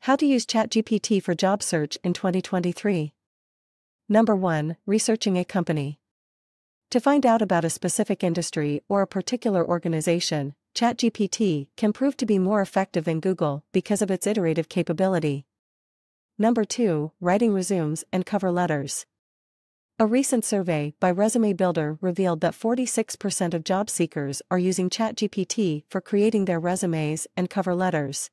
How to use ChatGPT for job search in 2023. Number 1. Researching a company. To find out about a specific industry or a particular organization, ChatGPT can prove to be more effective than Google because of its iterative capability. Number 2. Writing resumes and cover letters. A recent survey by Resume Builder revealed that 46% of job seekers are using ChatGPT for creating their resumes and cover letters.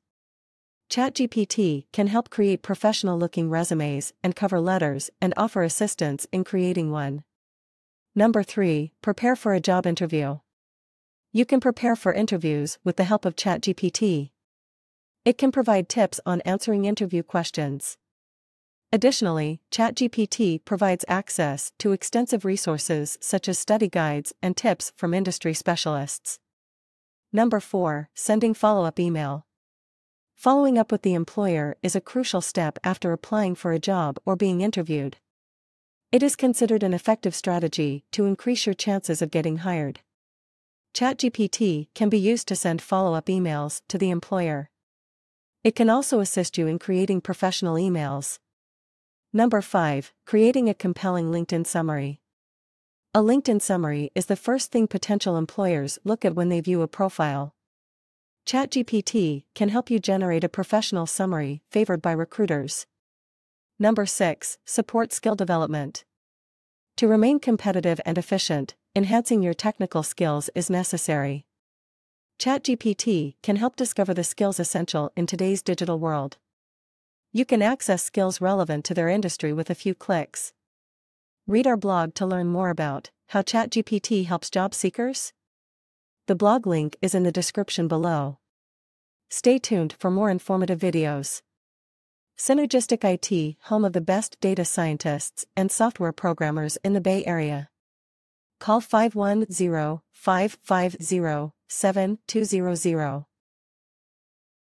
ChatGPT can help create professional-looking resumes and cover letters and offer assistance in creating one. Number 3. Prepare for a job interview. You can prepare for interviews with the help of ChatGPT. It can provide tips on answering interview questions. Additionally, ChatGPT provides access to extensive resources such as study guides and tips from industry specialists. Number 4. Sending follow-up email. Following up with the employer is a crucial step after applying for a job or being interviewed. It is considered an effective strategy to increase your chances of getting hired. ChatGPT can be used to send follow-up emails to the employer. It can also assist you in creating professional emails. Number 5. Creating a compelling LinkedIn summary. A LinkedIn summary is the first thing potential employers look at when they view a profile. ChatGPT can help you generate a professional summary favored by recruiters. Number 6. Support skill development. To remain competitive and efficient, enhancing your technical skills is necessary. ChatGPT can help discover the skills essential in today's digital world. You can access skills relevant to their industry with a few clicks. Read our blog to learn more about how ChatGPT helps job seekers. The blog link is in the description below. Stay tuned for more informative videos. SynergisticIT, home of the best data scientists and software programmers in the Bay Area. Call 510-550-7200.